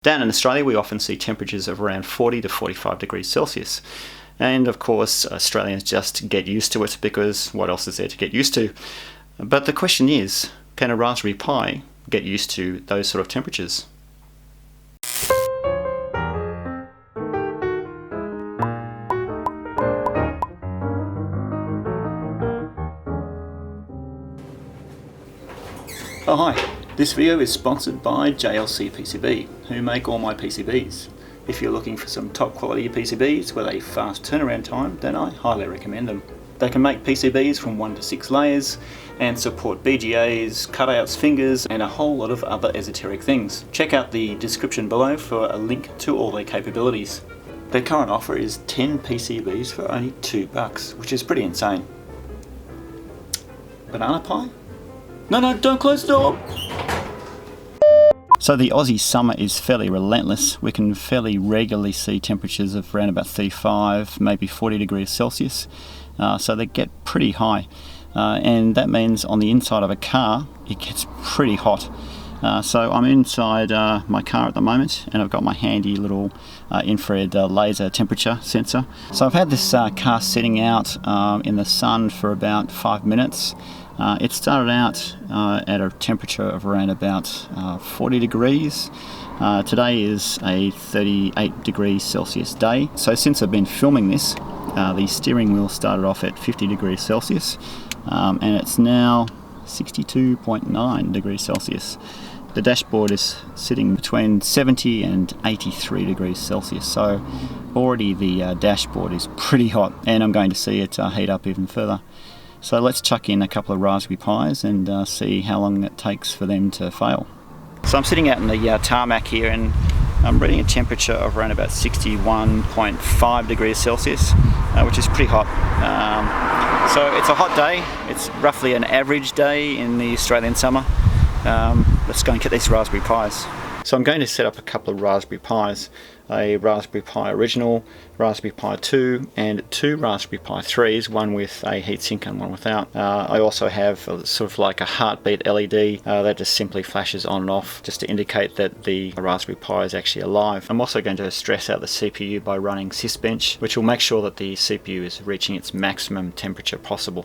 Down in Australia, we often see temperatures of around 40 to 45 degrees Celsius. And of course, Australians just get used to it because what else is there to get used to? But the question is, can a Raspberry Pi get used to those sort of temperatures? Oh hi, this video is sponsored by JLC PCB, who make all my PCBs. If you're looking for some top quality PCBs with a fast turnaround time, then I highly recommend them. They can make PCBs from 1 to 6 layers and support BGAs, cutouts, fingers and a whole lot of other esoteric things. Check out the description below for a link to all their capabilities. Their current offer is 10 PCBs for only $2, which is pretty insane. Banana pie? No, don't close the door! So the Aussie summer is fairly relentless. We can fairly regularly see temperatures of around about 35, maybe 40 degrees Celsius. So they get pretty high. And that means on the inside of a car, it gets pretty hot. So I'm inside my car at the moment, and I've got my handy little infrared laser temperature sensor. So I've had this car sitting out in the sun for about 5 minutes. It started out at a temperature of around about 40 degrees. Today is a 38 degrees Celsius day. So since I've been filming this, the steering wheel started off at 50 degrees Celsius, and it's now 62.9 degrees Celsius. The dashboard is sitting between 70 and 83 degrees Celsius, so already the dashboard is pretty hot, and I'm going to see it heat up even further. So let's chuck in a couple of Raspberry Pis and see how long it takes for them to fail. So I'm sitting out in the tarmac here, and I'm reading a temperature of around about 61.5 degrees Celsius, which is pretty hot. So it's a hot day. It's roughly an average day in the Australian summer. Let's go and get these Raspberry Pis. So I'm going to set up a couple of Raspberry Pis, a Raspberry Pi Original, Raspberry Pi 2 and 2 Raspberry Pi 3s, one with a heatsink and one without. I also have sort of like a heartbeat LED that just simply flashes on and off just to indicate that the Raspberry Pi is actually alive. I'm also going to stress out the CPU by running Sysbench, which will make sure that the CPU is reaching its maximum temperature possible.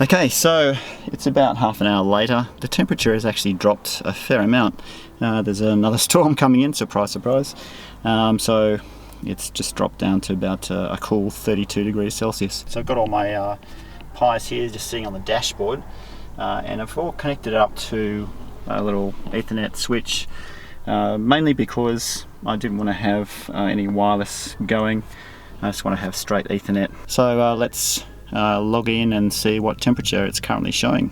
Okay, so it's about half an hour later. The temperature has actually dropped a fair amount. There's another storm coming in, surprise, surprise. So it's just dropped down to about a cool 32 degrees Celsius. So I've got all my Pis here just sitting on the dashboard, and I've all connected it up to a little Ethernet switch, mainly because I didn't want to have any wireless going. I just want to have straight Ethernet. So let's log in and see what temperature it's currently showing.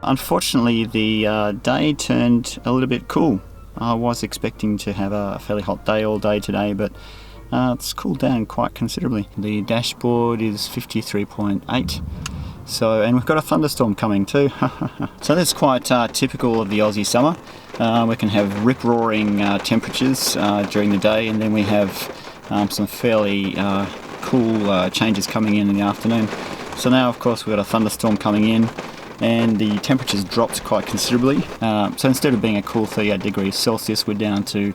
Unfortunately, the day turned a little bit cool. I was expecting to have a fairly hot day all day today, but it's cooled down quite considerably. The dashboard is 53.8, and we've got a thunderstorm coming too. So that's quite typical of the Aussie summer. We can have rip-roaring temperatures during the day, and then we have some fairly cool changes coming in the afternoon. So now, of course, we've got a thunderstorm coming in, and the temperature's dropped quite considerably. So instead of being a cool 38 degrees Celsius, we're down to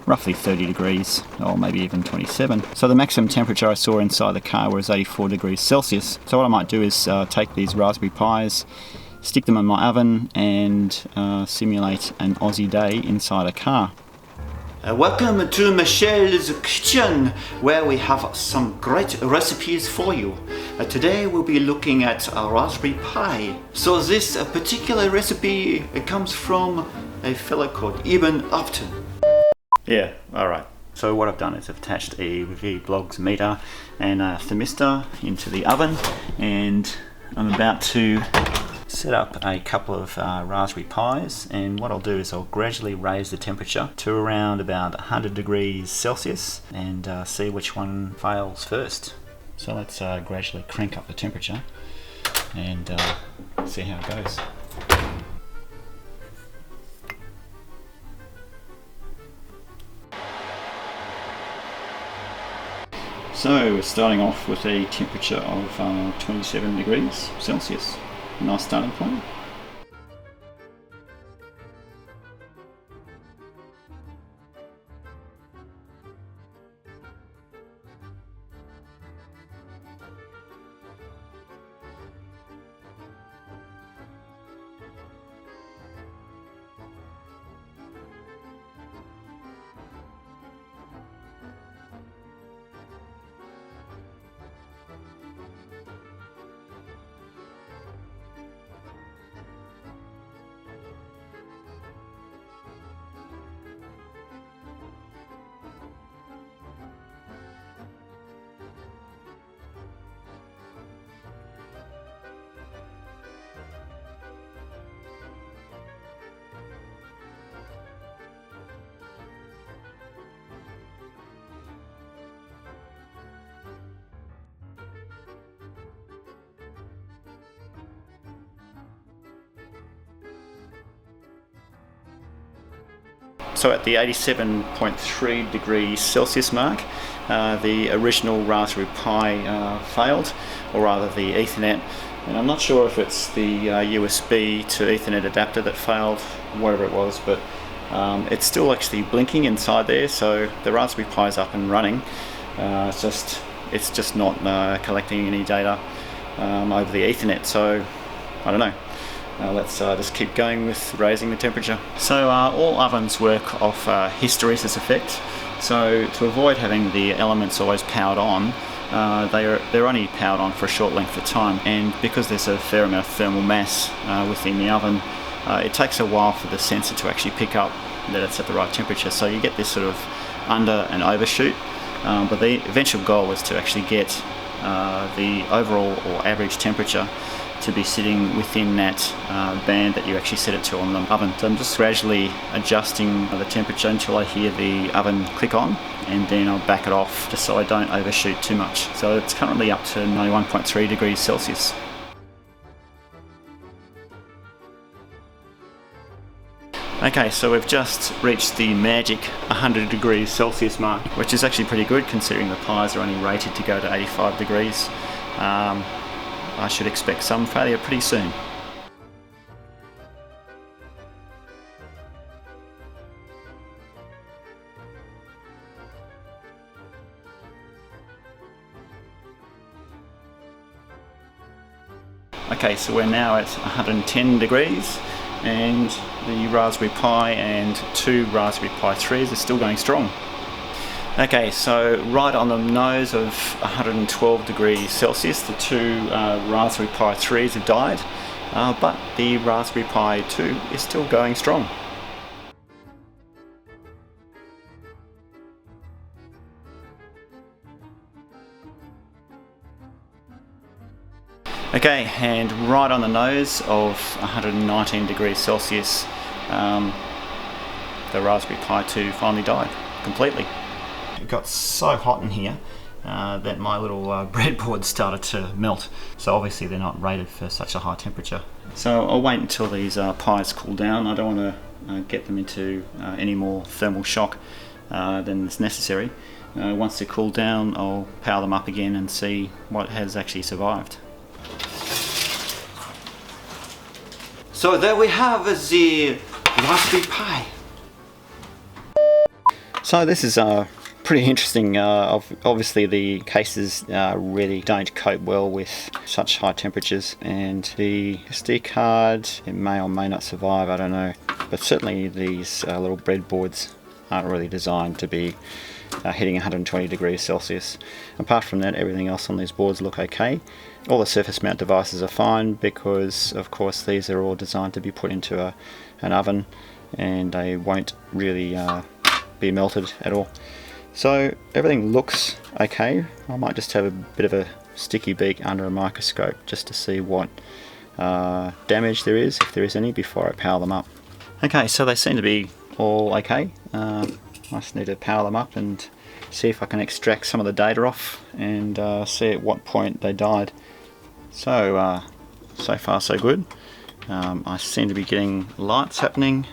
roughly 30 degrees, or maybe even 27. So the maximum temperature I saw inside the car was 84 degrees Celsius. So what I might do is take these Raspberry Pis, stick them in my oven, and simulate an Aussie day inside a car. Welcome to Michelle's kitchen, where we have some great recipes for you. Today we'll be looking at a Raspberry Pi. So this particular recipe comes from a fellow called Ibn Upton. Yeah, alright. So what I've done is I've attached a vlogs meter and a thermistor into the oven, and I'm about to set up a couple of Raspberry Pis, and what I'll do is I'll gradually raise the temperature to around about 100 degrees Celsius and see which one fails first. So let's gradually crank up the temperature and see how it goes. So we're starting off with a temperature of 27 degrees Celsius. Nice starting point. So at the 87.3 degrees Celsius mark, the original Raspberry Pi failed, or rather the Ethernet, and I'm not sure if it's the USB to Ethernet adapter that failed, whatever it was, but it's still actually blinking inside there, so the Raspberry Pi is up and running. It's just not collecting any data over the Ethernet, so I don't know. Let's just keep going with raising the temperature. So all ovens work off hysteresis effect, so to avoid having the elements always powered on, they're only powered on for a short length of time, and because there's a fair amount of thermal mass within the oven, it takes a while for the sensor to actually pick up that it's at the right temperature, so you get this sort of under and overshoot, but the eventual goal is to actually get the overall or average temperature to be sitting within that band that you actually set it to on the oven. So I'm just gradually adjusting the temperature until I hear the oven click on, and then I'll back it off just so I don't overshoot too much. So it's currently up to 91.3 degrees Celsius. Okay, so we've just reached the magic 100 degrees Celsius mark, which is actually pretty good considering the pies are only rated to go to 85 degrees. I should expect some failure pretty soon. Okay, so we're now at 110 degrees and the Raspberry Pi and 2 Raspberry Pi 3s are still going strong. Okay, so right on the nose of 112 degrees Celsius, the 2 Raspberry Pi 3s have died, but the Raspberry Pi 2 is still going strong. Okay, and right on the nose of 119 degrees Celsius, the Raspberry Pi 2 finally died completely. It got so hot in here that my little breadboard started to melt, so obviously they're not rated for such a high temperature. So I'll wait until these pies cool down. I don't want to get them into any more thermal shock than is necessary. Once they're cooled down, I'll power them up again and see what has actually survived. So there we have the Raspberry Pi. So this is pretty interesting. Obviously the cases really don't cope well with such high temperatures, and the SD card, it may or may not survive, I don't know, but certainly these little breadboards aren't really designed to be hitting 120 degrees Celsius. Apart from that, everything else on these boards look okay. All the surface mount devices are fine because of course these are all designed to be put into an oven, and they won't really be melted at all. So everything looks okay. I might just have a bit of a sticky beak under a microscope just to see what damage there is, if there is any, before I power them up. Okay, so they seem to be all okay. I just need to power them up and see if I can extract some of the data off and see at what point they died. So, so far so good. I seem to be getting lights happening,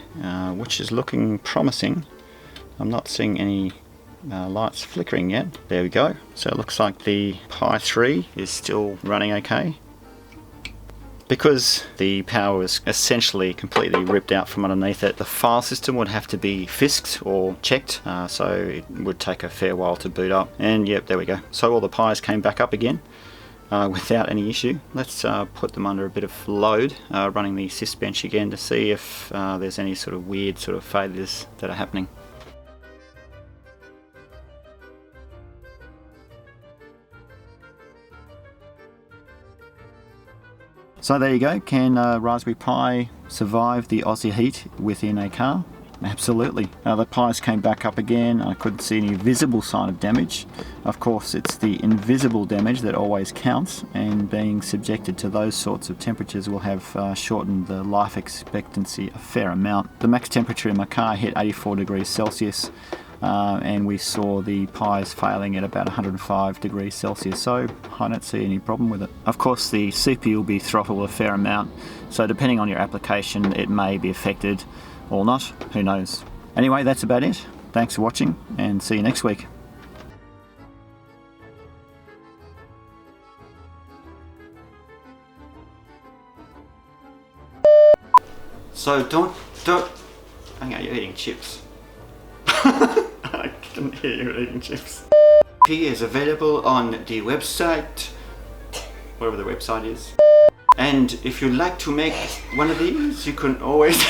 which is looking promising. I'm not seeing any light's flickering yet. There we go. So it looks like the Pi 3 is still running okay. Because the power was essentially completely ripped out from underneath it, the file system would have to be fisked or checked, so it would take a fair while to boot up. And yep, there we go. So all the Pis came back up again without any issue. Let's put them under a bit of load, running the sysbench again to see if there's any sort of weird sort of failures that are happening. So there you go. Can Raspberry Pi survive the Aussie heat within a car? Absolutely. The Pis came back up again. I couldn't see any visible sign of damage. Of course, it's the invisible damage that always counts, and being subjected to those sorts of temperatures will have shortened the life expectancy a fair amount. The max temperature in my car hit 84 degrees Celsius. And we saw the Pis failing at about 105 degrees Celsius, so I don't see any problem with it. Of course, the CPU will be throttled a fair amount, so depending on your application it may be affected or not, who knows. Anyway, that's about it. Thanks for watching and see you next week. So don't hang on, you're eating chips. I can hear you eating chips. He is available on the website, whatever the website is. And if you'd like to make one of these, you can always